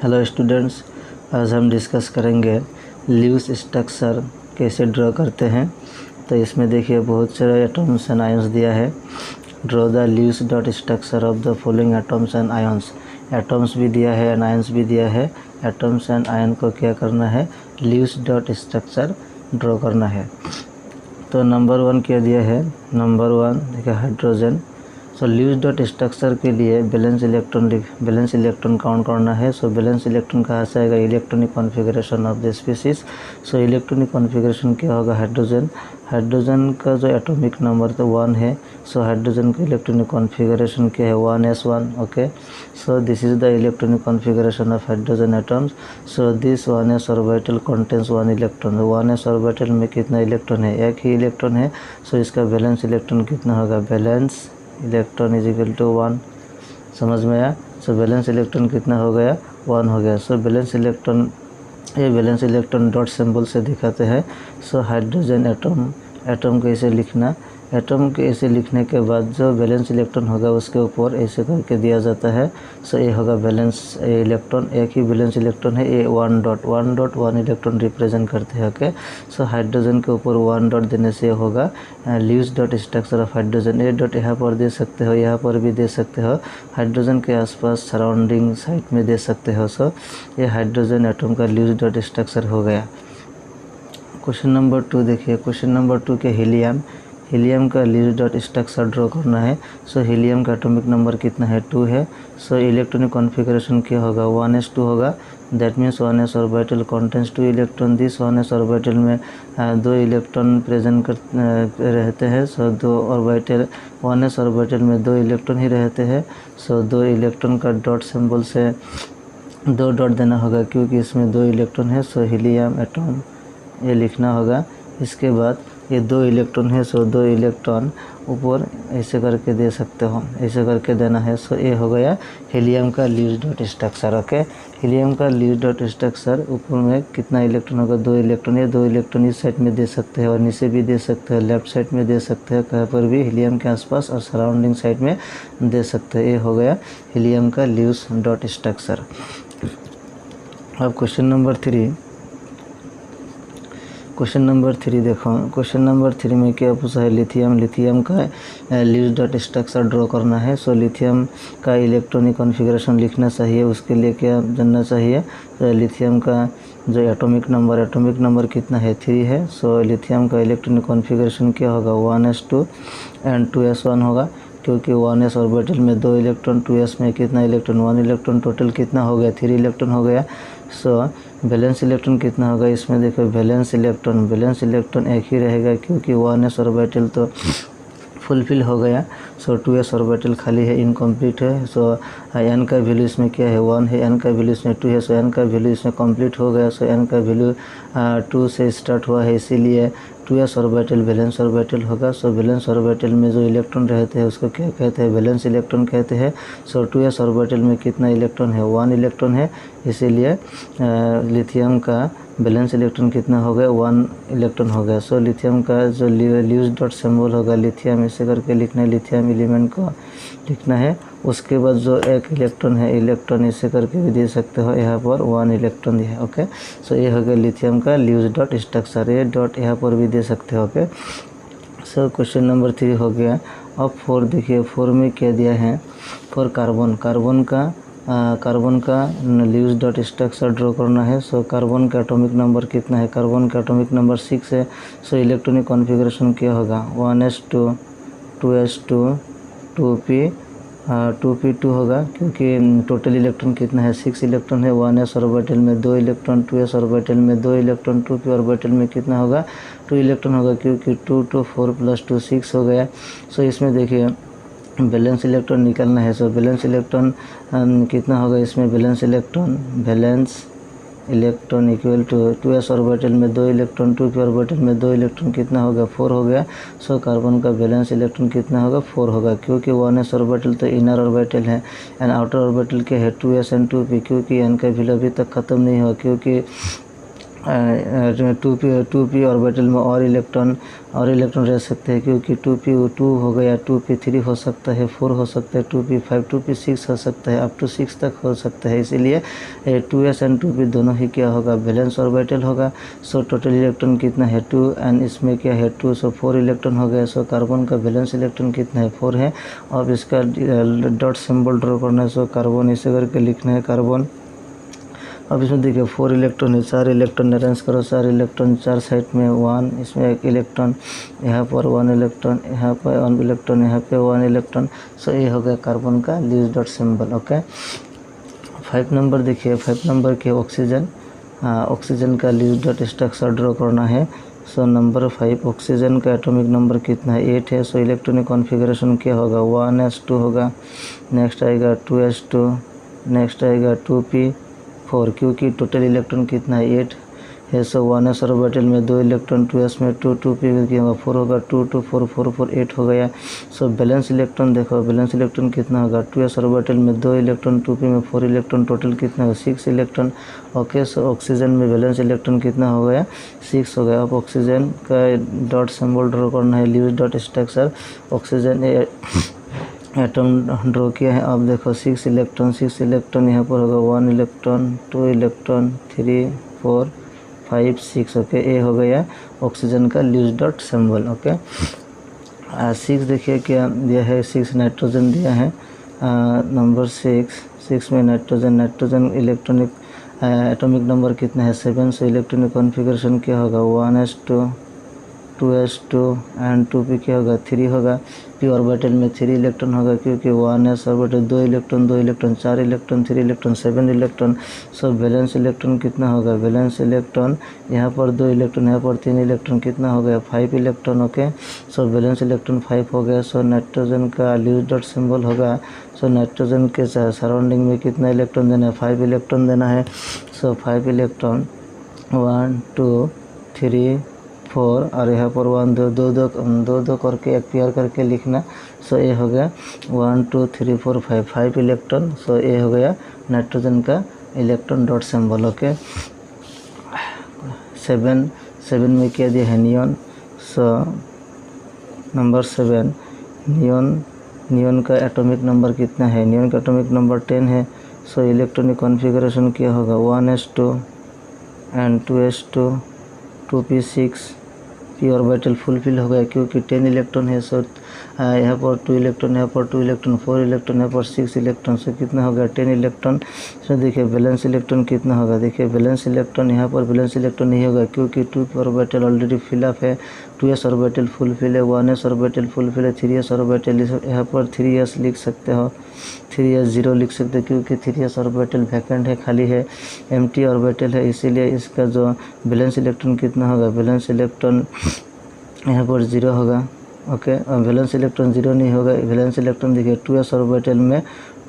Hello students, आज हम discuss करेंगे ल्यूस स्ट्रक्चर कैसे ड्रॉ करते हैं। तो इसमें देखिए बहुत सारे एटम्स एंड आयंस दिया है। Draw the Luce dot structure of the following atoms and ions. Atoms भी दिया है एंड आयंस भी दिया है। एटम्स एंड आयन को क्या करना है, ल्यूस डॉट स्ट्रक्चर ड्रॉ करना है। तो नंबर 1 क्या दिया है, नंबर 1 देखिए हाइड्रोजन। सो ल्यूस डॉट स्ट्रक्चर के लिए बैलेंस इलेक्ट्रॉन काउंट करना है। सो बैलेंस इलेक्ट्रॉन कहाँ से आएगा, electronic configuration of the species. So electronic configuration क्या होगा, हाइड्रोजन का जो एटॉमिक नंबर तो 1 है। सो हाइड्रोजन का इलेक्ट्रॉनिक कॉन्फ़िगरेशन क्या है, 1s1। Okay, so this is the electronic configuration of hydrogen atoms. So this 1s orbital contains 1 electron. 1s orbital में कितना इलेक्ट्रॉन है, एक ही इलेक्ट्रॉन है। सो इसका बैलेंस इलेक्ट्रॉन कितना होगा, balance electron is equal to 1। समझ में आया। सो बैलेंस इलेक्ट्रॉन कितना हो गया, 1 हो गया। सो बैलेंस इलेक्ट्रॉन, ये बैलेंस इलेक्ट्रॉन डॉट सिंबल से दिखाते हैं। सो हाइड्रोजन एटम को ऐसे लिखना। एटम के ऐसे लिखने के बाद जो बैलेंस इलेक्ट्रॉन होगा उसके ऊपर ऐसे करके दिया जाता है। सो ये होगा बैलेंस इलेक्ट्रॉन, एक ही बैलेंस इलेक्ट्रॉन है। ये 1 डॉट 1 इलेक्ट्रॉन रिप्रेजेंट करते हैं। ओके, सो हाइड्रोजन के ऊपर 1 डॉट देने से होगा Luce dot structure of hydrogen. ये डॉट यहाँ पर दे सकते हो, यहाँ पर भी दे सकते हो, हाइड्रोजन के आसपास सराउंडिंग साइड में दे सकते हो। सो ये हाइड्रोजन एटम का ल्यूस डॉट स्ट्रक्चर हो गया। क्वेश्चन नंबर 2 देखिए। क्वेश्चन नंबर 2 के हीलियम का ल्यूस डॉट स्ट्रक्चर ड्रॉ करना है। सो हीलियम का एटॉमिक नंबर कितना है, 2 है। सो इलेक्ट्रॉनिक कॉन्फ़िगरेशन क्या होगा, 1s2 होगा। That means 1s orbital contains 2 electron. This 1s orbital में 2 इलेक्ट्रॉन प्रेजेंट रहते हैं। सो 2 ऑर्बिटल, 1s ऑर्बिटल में 2 इलेक्ट्रॉन ही रहते हैं। सो 2 इलेक्ट्रॉन का डॉट सिंबल से 2 डॉट देना होगा क्योंकि इसमें 2 इलेक्ट्रॉन है। सो हीलियम एटम ये लिखना होगा। इसके बाद ये 2 इलेक्ट्रॉन है। सो 2 इलेक्ट्रॉन ऊपर ऐसे करके दे सकते हो, ऐसे करके देना है। सो ये हो गया हीलियम का Luce dot structure. Okay, helium का ल्यूस डॉट स्ट्रक्चर, ऊपर में कितना इलेक्ट्रॉन होगा, 2 इलेक्ट्रॉन। ये 2 इलेक्ट्रॉन इस साइड में दे सकते हैं और नीचे भी दे सकते हैं, लेफ्ट साइड में दे सकते हैं, कहीं पर भी हीलियम के आसपास और सराउंडिंग साइड में दे सकते हैं। ये हो गया हीलियम का ल्यूस डॉट स्ट्रक्चर। अब क्वेश्चन नंबर 3 देखो। क्वेश्चन नंबर 3 में क्या पूछा है, लिथियम का ल्यूस डॉट स्ट्रक्चर ड्रॉ करना है। सो लिथियम का इलेक्ट्रॉनिक कॉन्फ़िगरेशन लिखना चाहिए। उसके लिए क्या जानना चाहिए, तो लिथियम का जो एटॉमिक नंबर कितना है, 3 है। सो लिथियम का इलेक्ट्रॉनिक कॉन्फ़िगरेशन क्या होगा, 1s2 एंड 2s1 होगा क्योंकि 1s ऑर्बिटल में 2 इलेक्ट्रॉन, 2s में कितना इलेक्ट्रॉन, 1 इलेक्ट्रॉन। टोटल कितना हो गया, 3 इलेक्ट्रॉन हो गया। सो बैलेंस इलेक्ट्रॉन कितना होगा, इसमें देखो बैलेंस इलेक्ट्रॉन एक ही रहेगा क्योंकि 1s ऑर्बिटल तो फुलफिल हो गया। सो 2s ऑर्बिटल खाली है, इनकम्प्लीट है। सो n का वैल्यू इसमें क्या है, 1 है, n का वैल्यू इसमें 2 है। सो n का वैल्यू इसमें कंप्लीट हो गया। सो n का वैल्यू 2 से स्टार्ट हुआ है, इसीलिए 2s ऑर्बिटल बैलेंस ऑर्बिटल होगा। सो बैलेंस ऑर्बिटल में जो इलेक्ट्रॉन रहते हैं उसको क्या कहते हैं, बैलेंस इलेक्ट्रॉन कहते हैं। सो 2s ऑर्बिटल में कितना इलेक्ट्रॉन है, 1 इलेक्ट्रॉन है, इसीलिए लिथियम का बैलेंस इलेक्ट्रॉन कितना हो गया, 1 इलेक्ट्रॉन हो गया। सो लिथियम का जो ल्यूस डॉट सिंबल होगा, लिथियम ऐसे करके लिखना है, लिथियम एलिमेंट को लिखना है। उसके बाद जो एक इलेक्ट्रॉन है, इलेक्ट्रॉन ऐसे करके भी दे सकते हो, यहाँ पर 1 इलेक्ट्रॉन है। ओके, सो ये हो गया लिथियम का ल्यूस डॉट स्ट्रक्चर। ये डॉट यहाँ पर भी दे सकते हो। ओके, सो क्वेश्चन नंबर 3 हो गया। अब 4 देखिए। 4 में क्या दिया है, फॉर कार्बन का ल्यूस डॉट स्ट्रक्चर ड्रॉ करना है। सो कार्बन का एटॉमिक नंबर कितना है, कार्बन का एटॉमिक नंबर 6 है। सो इलेक्ट्रॉनिक कॉन्फ़िगरेशन क्या होगा, 1s2 2s2 2p2 होगा क्योंकि टोटल इलेक्ट्रॉन कितना है, 6 इलेक्ट्रॉन है। 1s ऑर्बिटल में 2 इलेक्ट्रॉन, 2s ऑर्बिटल में 2 इलेक्ट्रॉन, 2p ऑर्बिटल में कितना होगा, 2 इलेक्ट्रॉन होगा क्योंकि 2 2 4 + 2 6 हो गया। सो इसमें देखिए बैलेंस इलेक्ट्रॉन निकालना है। सो बैलेंस इलेक्ट्रॉन कितना होगा, इसमें balance electron equal to 2s orbital में 2 इलेक्ट्रॉन, 2p ऑर्बिटल में 2 इलेक्ट्रॉन कितना होगा, 4 हो गया। सो कार्बन का बैलेंस इलेक्ट्रॉन कितना होगा, 4 होगा क्योंकि 1s ऑर्बिटल तो इनर ऑर्बिटल है एंड आउटर ऑर्बिटल क्या है, 2s एंड 2p। क्योंकि n का वैल्यू अभी तक ख़त्म नहीं हुआ क्योंकि टू पी ऑर्बिटल में और इलेक्ट्रॉन रह सकते हैं, क्योंकि 2p2 हो गया, 2p3 हो सकता है, 4 हो सकता है, 2p5 2p6 हो सकता है, अप टू 6 तक हो सकता है। इसीलिए 2s एंड 2p दोनों ही क्या होगा, वैलेंस ऑर्बिटल होगा। सो टोटल इलेक्ट्रॉन कितना है 2 एंड इसमें क्या है 2, सो 4 इलेक्ट्रॉन हो गया। सो कार्बन का वैलेंस इलेक्ट्रॉन कितना है 4 है। अब इसका डॉट सिंबल ड्रॉ करना है। सो कार्बन इसे करके लिखना है कार्बन। अब इसमें देखिए 4 इलेक्ट्रॉन है, 4 इलेक्ट्रॉन अरेंज करो, 4 इलेक्ट्रॉन 4 साइड में 1, इसमें 1 इलेक्ट्रॉन, यहाँ पर 1 इलेक्ट्रॉन, यहाँ पर 1 इलेक्ट्रॉन, यहाँ पे 1 इलेक्ट्रॉन। सो ये हो गया कार्बन का lease dot symbol. Okay, 5 number देखिए, 5 नंबर के ऑक्सीजन, ऑक्सीजन का लीज डॉट स्ट्रक्चर ड्रॉ करना है। सो नंबर 5 ऑक्सीजन का एटॉमिक नंबर कितना है 8 है। सो इलेक्ट्रॉनिक कॉन्फ़िगरेशन क्या होगा 1s2 होगा, नेक्स्ट आएगा 2s2, नेक्स्ट आएगा 2p4, क्योंकि टोटल इलेक्ट्रॉन कितना है 8 है। सो 1s ऑर्बिटल में 2 इलेक्ट्रॉन, 2s में 2, 2p में क्या होगा 4 होगा, 2 2 4 4 4 8 हो गया। सो बैलेंस इलेक्ट्रॉन देखो, बैलेंस इलेक्ट्रॉन कितना होगा 2s ऑर्बिटल में 2 इलेक्ट्रॉन, 2p में 4 इलेक्ट्रॉन, टोटल कितना होगा 6 इलेक्ट्रॉन। ओके, सो ऑक्सीजन में बैलेंस इलेक्ट्रॉन कितना हो गया 6 हो गया। अब ऑक्सीजन का डॉट सिंबल ड्रॉ करना है, lease dot structure. Oxygen atom draw किया है। अब देखो 6 इलेक्ट्रॉन यहाँ पर होगा, 1 इलेक्ट्रॉन, 2 इलेक्ट्रॉन, 3 4 5 6। ओके, ये हो गया ऑक्सीजन का लीज डॉट सिंबल। ओके, 6 देखिए क्या दिया है, 6 नाइट्रोजन दिया है। नंबर 6 में नाइट्रोजन इलेक्ट्रॉनिक एटॉमिक नंबर कितना है 7। सो इलेक्ट्रॉनिक कॉन्फ़िगरेशन क्या होगा 1s2, 2s2 एंड 2p क्या होगा 3 होगा। p ऑर्बिटल में 3 इलेक्ट्रॉन होगा, क्योंकि 1s orbital 2 electron 4 electron 3 electron 7 electron. So balance electron कितना होगा, बैलेंस इलेक्ट्रॉन यहाँ पर 2 इलेक्ट्रॉन, यहाँ पर 3 इलेक्ट्रॉन, कितना हो गया 5 electron. Okay, so balance electron 5 हो गया। सो नाइट्रोजन का लीज डॉट सिंबल होगा। सो नाइट्रोजन के सराउंडिंग में कितना इलेक्ट्रॉन देना है 5 इलेक्ट्रॉन देना है। सो 5 इलेक्ट्रॉन 1 2 3 4 और यहाँ पर 1 2 करके एक पेयर करके लिखना। सो ये हो गया 1 2 3 4 5 इलेक्ट्रॉन। सो ये हो गया नाइट्रोजन का इलेक्ट्रॉन डॉट सिंबल। ओके, 7 में क्या दिया है नियॉन। सो नंबर 7 नियॉन का एटॉमिक नंबर कितना है, नियॉन का एटॉमिक नंबर 10 है। सो इलेक्ट्रॉनिक कॉन्फ़िगरेशन क्या होगा 1s2 and 2s2, 2p6, p orbital fulfil हो गया, क्योंकि 10 इलेक्ट्रॉन है। सो यहाँ पर 2 इलेक्ट्रॉन, यहाँ पर 2 इलेक्ट्रॉन, 4 इलेक्ट्रॉन, यहाँ पर 6 इलेक्ट्रॉन। से कितना हो गया 10 इलेक्ट्रॉन। सो देखिए बैलेंस इलेक्ट्रॉन कितना होगा, देखिए बैलेंस इलेक्ट्रॉन यहाँ पर बैलेंस इलेक्ट्रॉन नहीं होगा, क्योंकि 2p ऑर्बिटल ऑलरेडी फिलअप है, 2s ऑर्बिटल फुलफिल है, 1s ऑर्बिटल फुलफिल है, 3s ऑर्बिटल यहाँ पर 3s लिख सकते हो, 3s 0 लिख सकते हो, क्योंकि 3s ऑर्बिटल वैकेंट है, खाली है, एम्प्टी ऑर्बिटल है। इसीलिए इसका जो बैलेंस इलेक्ट्रॉन कितना होगा, बैलेंस इलेक्ट्रॉन यहाँ पर 0 होगा। ओके, वैलेंस इलेक्ट्रॉन 0 नहीं होगा। वैलेंस इलेक्ट्रॉन देखिए 2s ऑर्बिटल में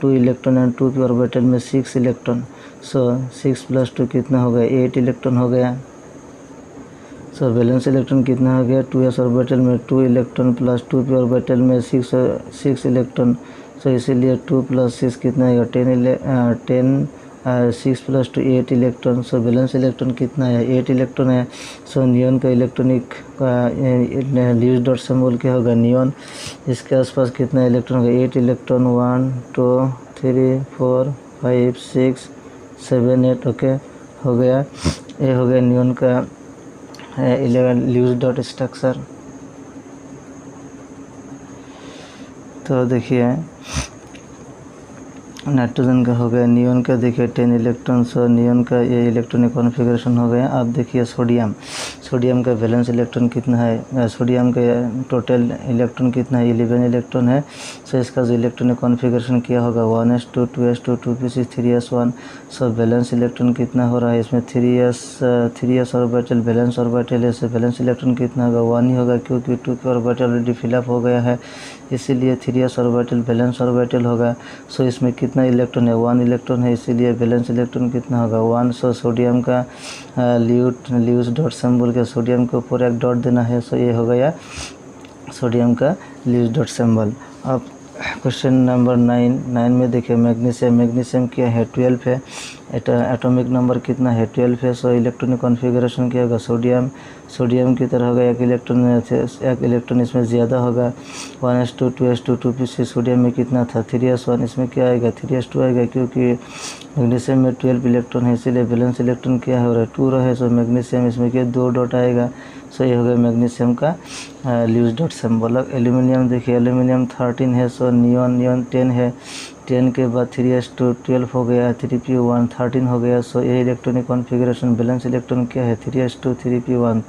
2 इलेक्ट्रॉन एंड 2p ऑर्बिटल में 6 इलेक्ट्रॉन। सो 6 + 2 कितना हो गया 8 इलेक्ट्रॉन हो गया। सो वैलेंस इलेक्ट्रॉन कितना हो गया 2s ऑर्बिटल में 2 इलेक्ट्रॉन प्लस 2p ऑर्बिटल में 6 इलेक्ट्रॉन। सो इसीलिए 2 + 6 कितना है 10 6 + 2 8 इलेक्ट्रॉन। सो बैलेंस इलेक्ट्रॉन कितना है 8 इलेक्ट्रॉन है। सो नियॉन का इलेक्ट्रॉनिक का लीज डॉट सिंबल क्या होगा नियॉन। इसके आसपास कितना इलेक्ट्रॉन होगा 8 इलेक्ट्रॉन 1 2 3 4 5 6 7 8। ओके, हो गया, ये हो गया नियॉन का 11 लीज डॉट स्ट्रक्चर। तो देखिए नाइट्रोजन का हो गया, नियॉन का देखिए 10 इलेक्ट्रॉन। सो नियॉन का ये इलेक्ट्रॉनिक कॉन्फ़िगरेशन हो गया। आप देखिए सोडियम का वैलेंस इलेक्ट्रॉन कितना है, सोडियम का टोटल इलेक्ट्रॉन कितना है 11 इलेक्ट्रॉन है। सो इसका जो इलेक्ट्रॉनिक कॉन्फ़िगरेशन क्या होगा 1s2, 2s2, 2p6, 3s1। सो वैलेंस इलेक्ट्रॉन कितना हो रहा है इसमें 3s ऑर्बिटल वैलेंस ऑर्बिटल है। सो वैलेंस इलेक्ट्रॉन कितना होगा 1 ही होगा, क्योंकि 2p ऑर्बिटल ऑलरेडी फिलअप हो गया है, इसीलिए 3s ऑर्बिटल वैलेंस ऑर्बिटल होगा। सो इसमें कितना इलेक्ट्रॉन है 1 इलेक्ट्रॉन है, इसीलिए वैलेंस इलेक्ट्रॉन कितना होगा 1। सो सोडियम का लीज डॉट सिंबल के सोडियम के ऊपर एक डॉट देना है। सो ये हो गया सोडियम का लीज डॉट सिंबल। अब क्वेश्चन नंबर 9 में देखिए मैग्नीशियम क्या है 12 है, एटॉमिक नंबर कितना है 12 है। सो इलेक्ट्रॉनिक कॉन्फ़िगरेशन क्या होगा, सोडियम की तरह होगा, एक इलेक्ट्रॉन इसमें ज़्यादा होगा, 1s2 2s2 2p6। सोडियम में कितना था 3s1, इसमें क्या आएगा 3s2 आएगा, क्योंकि मैग्नीशियम में 12 इलेक्ट्रॉन है, इसीलिए बैलेंस इलेक्ट्रॉन क्या हो रहा है 2 रहा है। सो मैग्नीशियम इसमें क्या 2 डॉट आएगा। सो ये हो गया मैग्नीशियम का ल्यूइस डॉट सिंबल। एल्यूमिनियम देखिए एल्यूमिनियम 13 है। सो नियॉन 10 है, 10 के बाद 3s2 12 हो गया, 3p1 13 हो गया। सो ये इलेक्ट्रॉनिक कॉन्फ़िगरेशन बैलेंस इलेक्ट्रॉन क्या है 3s2 3p1,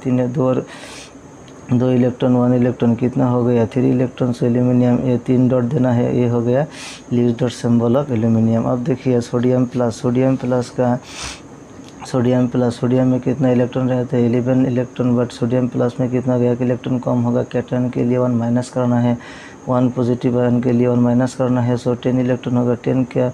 2 इलेक्ट्रॉन 1 इलेक्ट्रॉन कितना हो गया 3 इलेक्ट्रॉन। से एल्यूमिनियम ये 3 डॉट देना है, ये हो गया Lewis dot symbol of aluminium. अब देखिए सोडियम में कितना इलेक्ट्रॉन रहते हैं 11 इलेक्ट्रॉन, बट सोडियम प्लस में कितना गया कि इलेक्ट्रॉन कम होगा, कैटायन के लिए 1 माइनस करना है, 1 पॉजिटिव आयन के लिए 1 माइनस करना है। सो 10 इलेक्ट्रॉन होगा, 10 क्या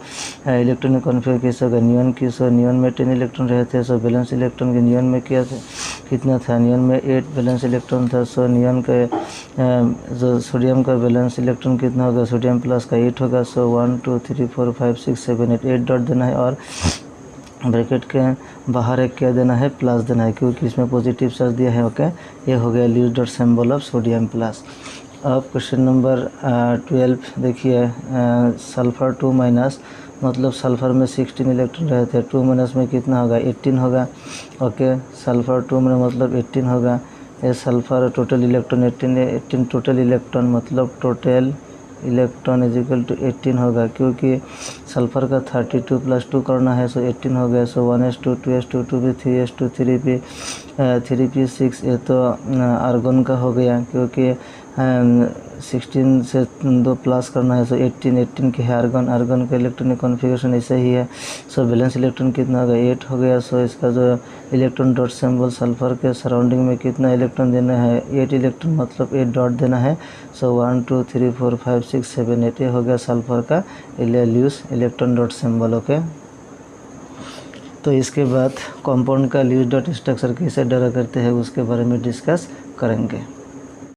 इलेक्ट्रॉनिक कॉन्फ़िगरेशन होगा नियॉन की। सो नियॉन में 10 इलेक्ट्रॉन रहते हैं। सो बैलेंस इलेक्ट्रॉन के नियॉन में कितना था, नियॉन में 8 बैलेंस इलेक्ट्रॉन था। सो नियॉन का जो सोडियम का बैलेंस इलेक्ट्रॉन कितना होगा, सोडियम प्लस का 8 होगा। सो 1 2 3 4 5 6 7 8 डॉट देना है, और ब्रैकेट के बाहर एक क्या देना है प्लस देना है, क्योंकि इसमें पॉजिटिव चार्ज दिया है। ओके, ये हो गया Lewis dot symbol of sodium plus. अब क्वेश्चन नंबर 12 देखिए सल्फ़र 2 माइनस, मतलब सल्फ़र में 16 इलेक्ट्रॉन रहते हैं, 2 माइनस में कितना होगा 18 होगा। ओके, सल्फ़र 2 में मतलब 18 होगा। ये sulphur total electron 18 total electron, मतलब total electron is equal to 18 होगा, क्योंकि सल्फ़र का 32 + 2 करना है। सो 18 हो गया। सो 1s2 2s2 2p 3s2 3p6, ये तो आर्गन का हो गया, क्योंकि 16 से 2 प्लस करना है। सो 18 के है आर्गन का इलेक्ट्रॉनिक कॉन्फ़िगरेशन ऐसा ही है। सो बैलेंस इलेक्ट्रॉन कितना होगा 8 हो गया। सो इसका जो इलेक्ट्रॉन डॉट सिंबल सल्फ़र के सराउंडिंग में कितना इलेक्ट्रॉन देना है 8 इलेक्ट्रॉन, मतलब 8 डॉट देना है। सो 1 2 3 4 5 6 7 8 ये हो गया सल्फ़र का Lewis electron dot symbol. Okay, तो इसके बाद कंपाउंड का ल्यूइस डॉट स्ट्रक्चर कैसे ड्रा करते हैं उसके बारे में डिस्कस करेंगे।